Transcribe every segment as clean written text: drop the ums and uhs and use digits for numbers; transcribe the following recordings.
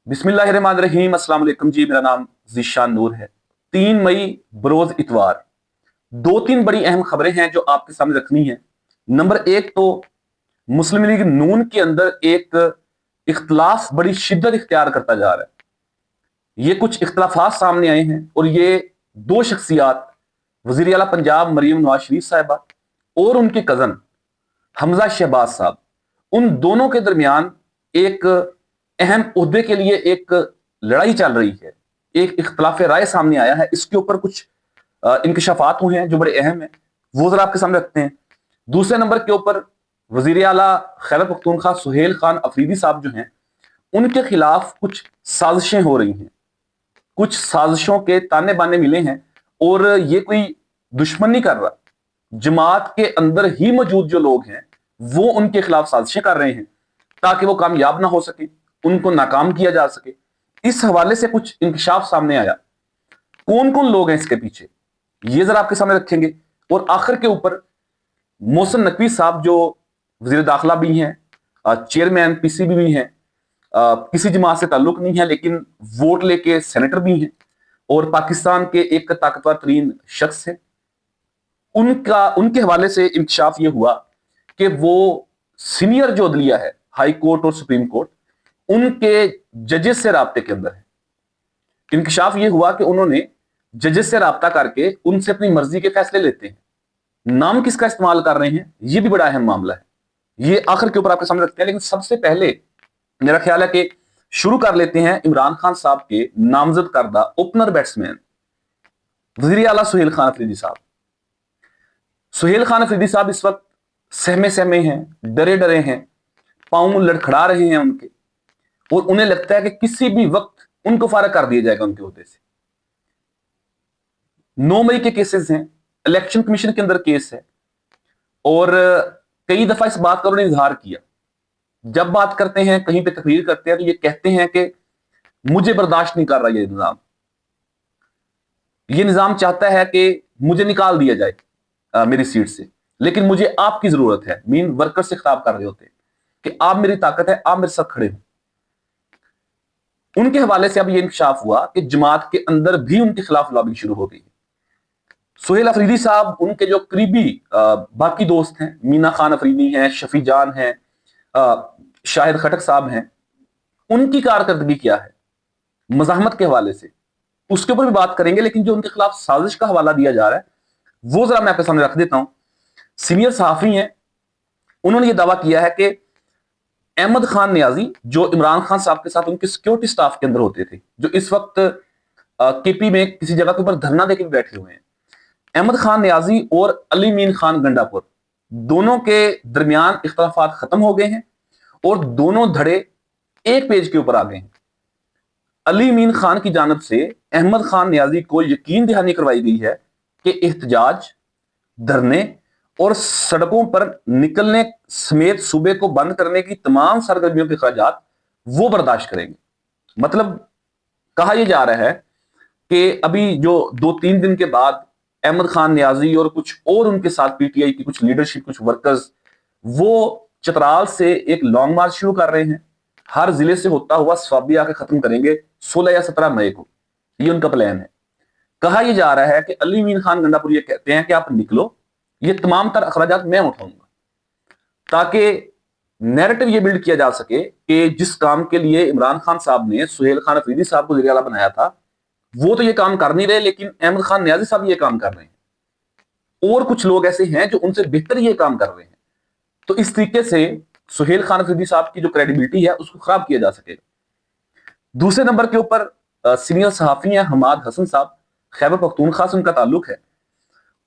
बिस्मिल्लाहिर्रहमानिर्रहीम। अस्सलाम वालेकुम जी, मेरा नाम ज़ीशान नूर है। 3 मई बरोज इतवार 2-3 बड़ी अहम खबरें हैं जो आपके सामने रखनी है। नंबर 1 तो मुस्लिम लीग नून के अंदर एक इख्तलाफ बड़ी शिद्दत इख्तियार करता जा रहा है। ये कुछ इख्तलाफात सामने आए हैं और ये दो शख्सियात वज़ीर आला पंजाब मरीम नवाज शरीफ साहिबा और उनके कज़न हमजा शहबाज साहब, उन दोनों के दरमियान एक अहम ओहदे के लिए एक लड़ाई चल रही है। एक इख्तलाफ राय सामने आया है, इसके ऊपर कुछ इंकशाफात हुए हैं जो बड़े अहम हैं, वो जरा आपके सामने रखते हैं। दूसरे नंबर के ऊपर वजीर आला खैबर पख्तूनख्वा सुहेल खान अफरीदी साहब जो हैं, उनके खिलाफ कुछ साजिशें हो रही हैं, कुछ साजिशों के ताने बाने मिले हैं और ये कोई दुश्मन नहीं कर रहा, जमात के अंदर ही मौजूद जो लोग हैं वो उनके खिलाफ साजिशें कर रहे हैं ताकि वो कामयाब ना हो सके, उनको नाकाम किया जा सके। इस हवाले से कुछ इंकशाफ सामने आया। कौन कौन लोग हैं इसके पीछे, ये जरा आपके सामने रखेंगे। और आखिर के ऊपर मोहसिन नकवी साहब जो वजीर दाखिला भी हैं, चेयरमैन पीसीबी भी हैं, किसी जमात से ताल्लुक नहीं है लेकिन वोट लेके सेनेटर भी हैं और पाकिस्तान के एक ताकतवर तरीन शख्स हैं, उनके हवाले से इंकशाफ ये हुआ कि वो सीनियर जो अदलिया है, हाई कोर्ट और सुप्रीम कोर्ट, उनके जजेस से राब्ते के अंदर है। इंकशाफ ये हुआ कि उन्होंने जजेस से राब्ता करके उनसे अपनी मर्जी के फैसले लेते हैं। नाम किसका इस्तेमाल कर रहे हैं, ये भी बड़ा अहम मामला है। ये आखिर के ऊपर आपके सामने रखते हैं, लेकिन सबसे पहले मेरा ख्याल है कि शुरू कर लेते हैं इमरान खान साहब के नामजद करदा ओपनर बैट्समैन वज़ीर आला सुहेल खान अफरीदी साहब। सुहेल खान अफरीदी साहब इस वक्त सहमे सहमे हैं, डरे डरे हैं, पांव लड़खड़ा रहे हैं उनके, और उन्हें लगता है कि किसी भी वक्त उनको फारग कर दिया जाएगा उनके ओहदे से। 9 मई के केसेस हैं, इलेक्शन कमीशन के अंदर केस है और कई दफा इस बात का उन्होंने इजहार किया। जब बात करते हैं, कहीं पे तकरीर करते हैं, तो ये कहते हैं कि मुझे बर्दाश्त नहीं कर रहा ये निजाम चाहता है कि मुझे निकाल दिया जाए मेरी सीट से, लेकिन मुझे आपकी जरूरत है। मीन वर्कर से खिताब कर रहे होते हैं कि आप मेरी ताकत है, आप मेरे साथ खड़े हो। उनके हवाले से अब यह इंकशाफ हुआ कि जमात के अंदर भी उनके खिलाफ लॉबिंग शुरू हो गई है। सुहेल अफरीदी साहब, उनके जो करीबी बाकी दोस्त हैं, मीना खान अफरीदी हैं, शफी जान हैं, शाहिद खटक साहब हैं, उनकी कारकर्दगी क्या है मज़ाहमत के हवाले से, उसके ऊपर भी बात करेंगे। लेकिन जो उनके खिलाफ साजिश का हवाला दिया जा रहा है वो जरा मैं आपके सामने रख देता हूं। सीनियर सहाफी हैं, उन्होंने ये दावा किया है कि अहमद खान नियाजी जो इमरान खान साहब के साथ उनके सिक्योरिटी स्टाफ के अंदर होते थे, जो इस वक्त केपी में किसी जगह के ऊपर धरना देकर बैठे हुए हैं, अहमद खान नियाजी और अली मीन खान गंडापुर, दोनों के दरमियान इख्तलाफात खत्म हो गए हैं और दोनों धड़े एक पेज के ऊपर आ गए हैं। अली मीन खान की जानब से अहमद खान नियाजी को यकीन दहानी करवाई गई है कि एहतजाज, धरने और सड़कों पर निकलने समेत सूबे को बंद करने की तमाम सरगर्मियों के खर्चात वो बर्दाश्त करेंगे। मतलब कहा यह जा रहा है कि अभी जो 2-3 दिन के बाद अहमद खान नियाजी और कुछ और उनके साथ पीटीआई की कुछ लीडरशिप, कुछ वर्कर्स, वो चतराल से एक लॉन्ग मार्च शुरू कर रहे हैं। हर जिले से होता हुआ स्वाबी आके खत्म करेंगे 16 या 17 मई को, ये उनका प्लान है। कहा यह जा रहा है कि अली मीन खान गंडापुर ये कहते हैं कि आप निकलो, ये तमाम तर अखराजात मैं उठाऊंगा, ताकि नैरेटिव ये बिल्ड किया जा सके कि जिस काम के लिए इमरान खान साहब ने सुहेल खान अफरीदी साहब को वज़ीर आला बनाया था वो तो ये काम कर नहीं रहे, लेकिन अहमद खान नियाजी साहब ये काम कर रहे हैं और कुछ लोग ऐसे हैं जो उनसे बेहतर ये काम कर रहे हैं। तो इस तरीके से सुहेल खान अफरीदी साहब की जो क्रेडिबिलिटी है उसको खराब किया जा सकेगा। दूसरे नंबर के ऊपर सीनियर सहाफी हैं हमाद हसन साहब, खैबर पख्तूनख्वा से उनका ताल्लुक है।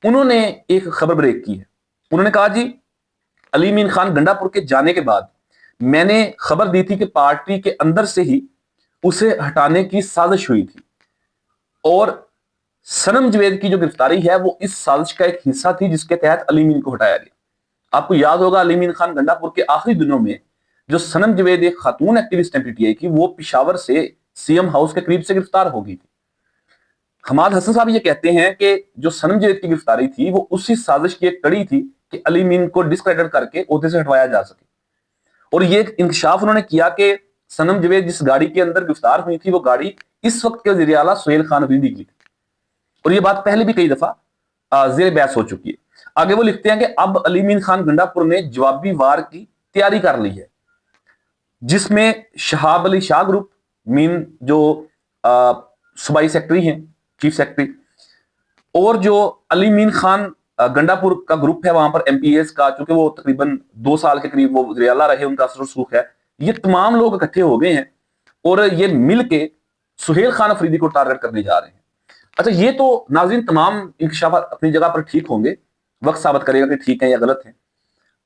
उन्होंने एक खबर ब्रेक की है। उन्होंने कहा, जी अली मीन खान गंडापुर के जाने के बाद मैंने खबर दी थी कि पार्टी के अंदर से ही उसे हटाने की साजिश हुई थी और सनम जवेद की जो गिरफ्तारी है वो इस साजिश का एक हिस्सा थी जिसके तहत अली मीन को हटाया गया। आपको याद होगा अली मीन खान गंडापुर के आखिरी दिनों में जो सनम जवेद एक खातून एक्टिविस्ट है पीटीआई की, वो पिशावर से सीएम हाउस के करीब से गिरफ्तार हो गई थी। हमाद हसन साहब ये कहते हैं कि जो सनम जवेद की गिरफ्तारी थी वो उसी साजिश की एक कड़ी थी कि अली मीन को डिस्क्रेडिट करके ओहदे से हटवाया जा सके। और ये इंकशाफ उन्होंने किया कि सनम जवेद जिस गाड़ी के अंदर गिरफ्तार हुई थी वो गाड़ी इस वक्त के वज़ीर आला सुहेल खान अफरीदी की थी, और ये बात पहले भी कई दफा जेर बहस हो चुकी है। आगे वो लिखते हैं कि अब अली मीन खान गंडापुर ने जवाबी वार की तैयारी कर ली है, जिसमें शहाब अली शाह ग्रुप, मीन जो सूबाई सेक्रेटरी हैं, चीफ सेक्रेटरी, और जो अली मीन खान गंडापुर का ग्रुप है वहां पर एमपीएस का, चूंकि वो तकरीबन 2 साल के करीब वो वज़ीर आला रहे, उनका असर रसूख है, ये तमाम लोग इकट्ठे हो गए हैं और ये मिल के सुहेल खान अफरीदी को टारगेट करने जा रहे हैं। अच्छा, ये तो नाज़रीन तमाम इंकशाफात अपनी जगह पर ठीक होंगे, वक्त साबित करेगा कि ठीक है या गलत है,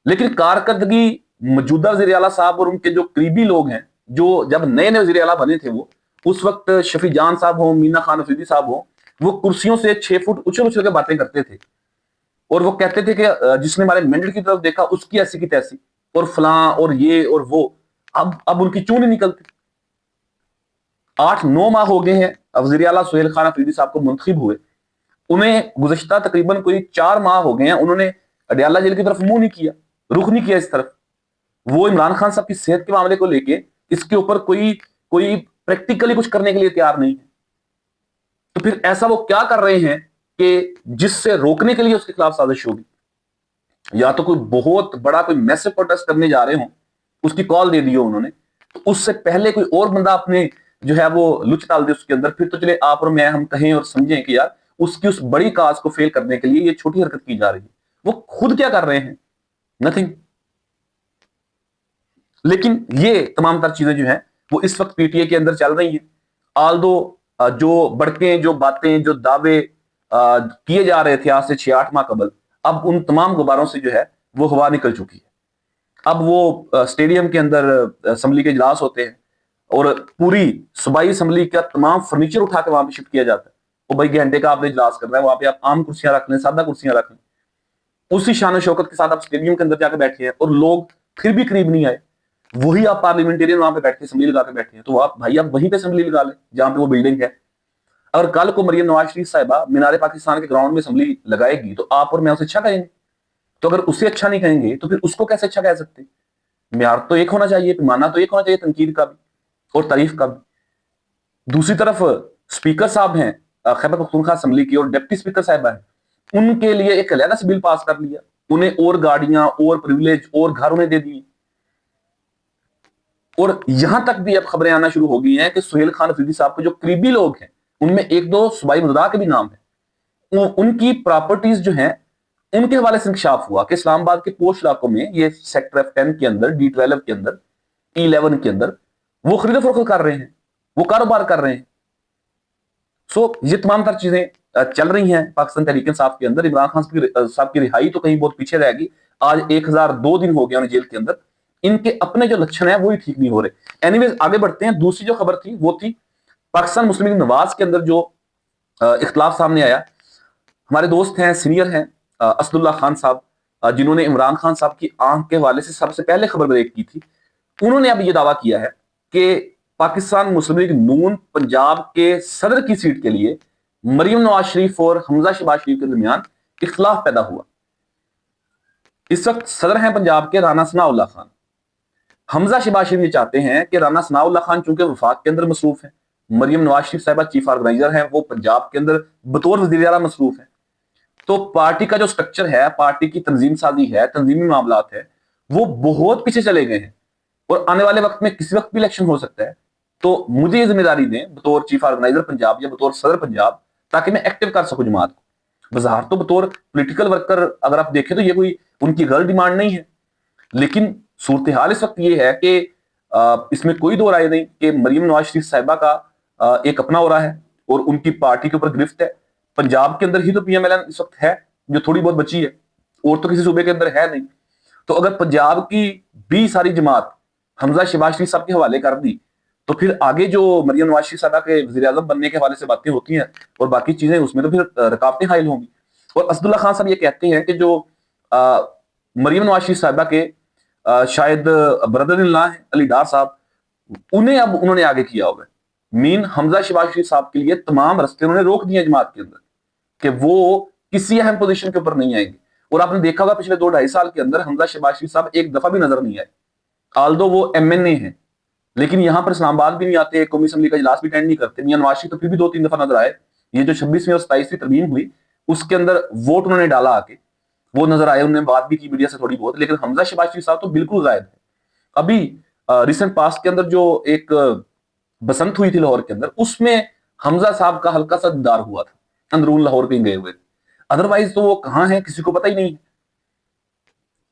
लेकिन कारकर्दगी मौजूदा वज़ीर आला साहब और उनके जो करीबी लोग हैं, जो जब नए नए वज़ीर आला बने थे, वो उस वक्त शफी जान साहब हो, मीना खान अफरीदी साहब हो, वो कुर्सियों से 6 फुट उछल उछल के बातें करते थे और वो कहते थे कि जिसने हमारे मैंडेट की तरफ देखा उसकी ऐसी की तैसी और फलां और ये और वो। अब उनकी चूं नहीं निकलती। 8-9 माह हो गए हैं वज़ीर आला सुहेल खान अफरीदी साहब को मुंतखब हुए, उन्हें गुज़श्ता तकरीबन कोई 4 माह हो गए हैं, उन्होंने अडयाला जेल की तरफ मुंह नहीं किया, रुख नहीं किया इस तरफ। वो इमरान खान साहब की सेहत के मामले को लेके इसके ऊपर कोई प्रैक्टिकली कुछ करने के लिए तैयार नहीं है। तो फिर ऐसा वो क्या कर रहे हैं कि जिससे रोकने के लिए उसके खिलाफ साजिश होगी, या तो कोई बहुत बड़ा कोई मैसिव प्रोटेस्ट करने जा रहे हो, उसकी कॉल दे दी हो उन्होंने, तो उससे पहले कोई और बंदा अपने जो है वो लुच डाल दे उसके अंदर, फिर तो चले आप और मैं हम कहें और समझें कि यार उसकी उस बड़ी काज को फेल करने के लिए ये छोटी हरकत की जा रही है। वो खुद क्या कर रहे हैं? नथिंग। लेकिन ये तमाम तर चीजें जो हैं वो इस वक्त पीटीए के अंदर चल रही हैं। आल्दो जो बड़के, जो बातें, जो दावे किए जा रहे थे आज से 6-8 माह कबल, अब उन तमाम गुब्बारों से जो है वो हवा निकल चुकी है। अब वो स्टेडियम के अंदर असम्बली के इजलास होते हैं और पूरी सूबाई असम्बली का तमाम फर्नीचर उठा के वहां पे शिफ्ट किया जाता है। वो भाई घंटे का आपने इजलास करना है, वहां पे आप आम कुर्सियां रख लें, सादा कुर्सियां रख लें। उसी शान शौकत के साथ आप स्टेडियम के अंदर जाकर बैठे हैं और लोग फिर भी करीब नहीं आए। वही आप पार्लियामेंटेरियन वहां पे बैठे असम्बली लगा के बैठे हैं, तो आप भाई आप वहीं पे असम्बली लगा लें जहां पे वो बिल्डिंग है। अगर कल को मरियम नवाज शरीफ साहिबा मीनार पाकिस्तान के ग्राउंड में असम्बली लगाएगी तो आप और मैं उसे अच्छा कहेंगे। तो अगर उसे अच्छा नहीं कहेंगे तो फिर उसको कैसे अच्छा कह सकते? म्यार तो एक होना चाहिए, पैमाना तो एक होना चाहिए, तनकीद का भी और तारीफ का भी। दूसरी तरफ स्पीकर साहब हैं खैबर पख्तूनख्वा असम्बली की और डिप्टी स्पीकर साहिबा है, उनके लिए एक अलहदा से बिल पास कर लिया, उन्हें और गाड़ियां और प्रिविलेज और घर उन्हें दे दिए। और यहां तक भी अब खबरें आना शुरू हो गई हैं कि सुहेल खान अफरीदी साहब के जो करीबी लोग हैं, उनमें 1-2 सूबाई मुद्दा के भी नाम है, उनकी प्रॉपर्टीज जो हैं उनके हवाले से इंकशाफ हुआ कि इस्लामाबाद के पोश इलाकों में, ये सेक्टर F10 के अंदर, D12 के अंदर, E11 के अंदर वो खरीद फरोख्त कर रहे हैं, वो कारोबार कर रहे हैं। सो ये तमाम तर चीजें चल रही हैं पाकिस्तान तहरीक इंसाफ के अंदर। इमरान खान साहब की रिहाई तो कहीं बहुत पीछे रहेगी। आज 1002 दिन हो गए उन्हें जेल के अंदर, इनके अपने जो लक्षण है वही ठीक नहीं हो रहे। एनीवेज आगे बढ़ते हैं। दूसरी जो खबर थी वो थी पाकिस्तान मुस्लिम लीग नवाज के अंदर जो इख्तलाफ सामने आया। हमारे दोस्त हैं, सीनियर हैं असदुल्ला खान साहब, जिन्होंने इमरान खान साहब की आंख के हवाले से सबसे पहले खबर ब्रेक की थी, उन्होंने अब ये दावा किया है कि पाकिस्तान मुस्लिम लीग नून पंजाब के सदर की सीट के लिए मरियम नवाज शरीफ और हमजा शहबाज शरीफ के दरमियान इख्तलाफ पैदा हुआ। इस वक्त सदर हैं पंजाब के राना सनाउल्लाह खान। हमजा शहबाज शरीफ ये चाहते हैं कि राना सनाउल्लाह खान चूंकि वफाक के अंदर मसरूफ है, मरियम नवाज शरीफ साहिबा चीफ ऑर्गेनाइजर हैं, वो पंजाब के अंदर बतौर वज़ीर आला मसरूफ है, तो पार्टी का जो स्ट्रक्चर है, पार्टी की तंजीम साजी है, तंजीमी मामलात है, वो बहुत पीछे चले गए हैं और आने वाले वक्त में किसी वक्त भी इलेक्शन हो सकता है। तो मुझे ये जिम्मेदारी दें बतौर चीफ ऑर्गेनाइजर पंजाब या बतौर सदर पंजाब, ताकि मैं एक्टिव कर सकूं जमात को। बाजार तो बतौर पॉलिटिकल वर्कर अगर आप देखें तो ये कोई उनकी गलत डिमांड नहीं है, लेकिन सूरत हाल इस वक्त ये है कि इसमें कोई दो राय नहीं कि मरियम नवाज शरीफ साहिबा का एक अपना हो रहा है और उनकी पार्टी के ऊपर गिरफ्त है। पंजाब के अंदर ही तो PMLN इस वक्त है जो थोड़ी बहुत बची है, और तो किसी सूबे के अंदर है नहीं। तो अगर पंजाब की भी सारी जमात हमजा शहबाज शरीफ साहब के हवाले कर दी तो फिर आगे जो मरियम नवाज शरीफ साहबा के वज़ीर आज़म बनने के हवाले से बातें होती हैं और बाकी चीजें, उसमें तो फिर रुकावटें हाइल होंगी। और असदुल्ला खान साहब ये कहते हैं कि जो मरियम नवाज शरीफ साहबा के शायद ब्रदर इन लॉ हैं अली डार साहब, उन्हें अब उन्होंने आगे किया हुआ है। मीन हमजा शहबाज शरीफ साहब के लिए तमाम रास्ते उन्होंने रोक दिए जमात के अंदर कि वो किसी अहम पोजीशन के ऊपर नहीं आएंगे। और आपने देखा होगा पिछले 2-2.5 साल के अंदर हमजा शहबाज शरीफ साहब एक दफा भी नजर नहीं आए, आल्दो वो MNA हैं, لیکن یہاں پر اسلام آباد بھی نہیں آتے, قومی اسمبلی کا اجلاس بھی اٹینڈ نہیں کرتے. میاں نواز شریف تو پھر بھی 2-3 دفعہ نظر آئے. یہ جو 26ویں اور 27ویں ترمیم ہوئی اس کے اندر ووٹ انہوں نے ڈالا آ کے, وہ نظر آئے, انہوں نے بات بھی کی میڈیا سے تھوڑی بہت. لیکن حمزہ شہباز شریف صاحب تو بالکل غائب ہے. ابھی ریسنٹ پاسٹ کے اندر جو ایک بسنت ہوئی تھی لاہور کے اندر, اس میں حمزہ صاحب کا ہلکا سا دیدار ہوا تھا, اندرون لاہور کہیں گئے ہوئے تھے. ادروائز تو وہ کہاں ہیں کسی کو پتہ ہی نہیں ہے.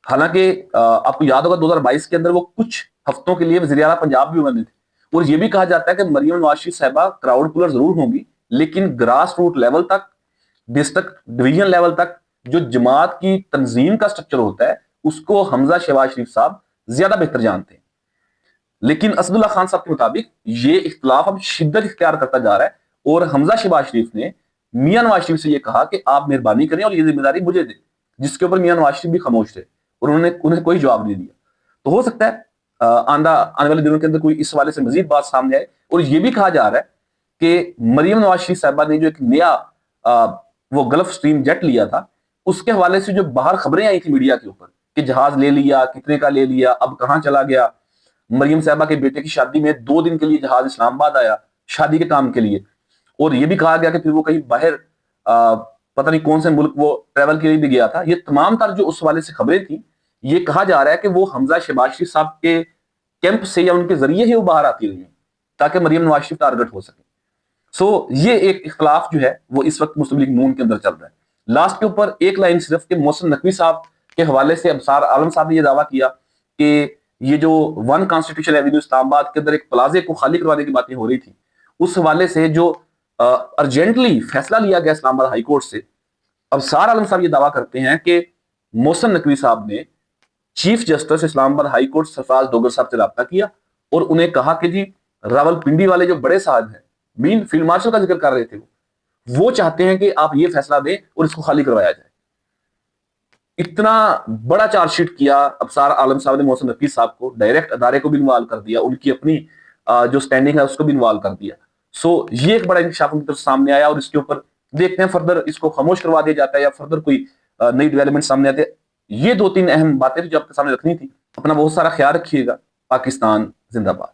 حالانکہ آپ کو یاد ہوگا 2022 کے اندر وہ کچھ ہفتوں کے لیے وزیر اعلیٰ پنجاب بھی بنے تھے, اور یہ بھی کہا جاتا ہے کہ مریم نواز شریف صاحبہ کراؤڈ پولر ضرور ہوں گی, لیکن گراس روٹ لیول تک, ڈسٹرکٹ ڈویژن لیول تک جو جماعت کی تنظیم کا سٹرکچر ہوتا ہے اس کو حمزہ شہباز شریف صاحب زیادہ بہتر جانتے ہیں. لیکن اسد اللہ خان صاحب کے مطابق یہ اختلاف اب شدت اختیار کرتا جا رہا ہے, اور حمزہ شہباز شریف نے میاں نواز شریف سے یہ کہا کہ آپ مہربانی کریں اور یہ ذمہ داری مجھے دیں, جس کے اوپر میاں نواز شریف بھی خاموش تھے اور انہیں کوئی جواب نہیں دیا. تو ہو سکتا ہے آنے والے دنوں کے اندر کوئی اس حوالے سے مزید بات سامنے آئے. اور یہ بھی کہا جا رہا ہے کہ مریم نواز شریف صاحبہ نے جو ایک نیا وہ گلف سٹریم جیٹ لیا تھا, اس کے حوالے سے جو باہر خبریں آئی تھی میڈیا کے اوپر کہ جہاز لے لیا, کتنے کا لے لیا, اب کہاں چلا گیا. مریم صاحبہ کے بیٹے کی شادی میں 2 دن کے لیے جہاز اسلام آباد آیا شادی کے کام کے لیے, اور یہ بھی کہا گیا کہ پھر وہ کہیں باہر پتہ نہیں کون سے ملک وہ ٹریول کے لیے بھی گیا تھا. یہ تمام تر جو اس حوالے سے خبریں تھیں, یہ کہا جا رہا ہے کہ وہ حمزہ شہباز شریف صاحب کے کیمپ سے یا ان کے ذریعے ہی وہ باہر آتی رہی ہیں تاکہ مریم نواز شریف ٹارگٹ ہو سکے. یہ ایک اختلاف جو ہے وہ اس وقت مسلم لیگ نون کے اندر چل رہا ہے. لاسٹ کے اوپر ایک لائن صرف کہ محسن نقوی صاحب کے حوالے سے ابصار عالم صاحب نے یہ دعویٰ کیا کہ یہ جو 1 کانسٹیٹیوشن ایونیو اسلام آباد کے اندر ایک پلازے کو خالی کروانے کی باتیں ہو رہی تھی, اس حوالے سے جو ارجنٹلی فیصلہ لیا گیا اسلام آباد ہائی کورٹ سے, ابصار عالم صاحب یہ دعویٰ کرتے ہیں کہ محسن نقوی صاحب نے چیف جسٹس اسلام آباد ہائی کورٹ سرفراز ڈوگر صاحب سے رابطہ کیا اور انہیں کہا کہ جی راول پنڈی والے جو بڑے صاحب ہیں, مین فیلڈ مارشل کا ذکر کر رہے تھے, وہ چاہتے ہیں کہ آپ یہ فیصلہ دیں اور اس کو خالی کروایا جائے. اتنا بڑا چارج شیٹ کیا ابصار عالم صاحب نے محسن نقوی صاحب کو, ڈائریکٹ ادارے کو بھی انوالو کر دیا, ان کی اپنی جو سٹینڈنگ ہے اس کو بھی انوالو کر دیا. یہ ایک بڑا انکشاف ان کی طرف سامنے آیا, اور اس کے اوپر دیکھتے ہیں فردر اس کو خاموش کروا دیا جاتا ہے یا فردر کوئی نئی ڈیولپمنٹ سامنے آتے. یہ 2-3 اہم باتیں جو آپ کے سامنے رکھنی تھی. اپنا بہت سارا خیال رکھیے گا. پاکستان زندہ باد.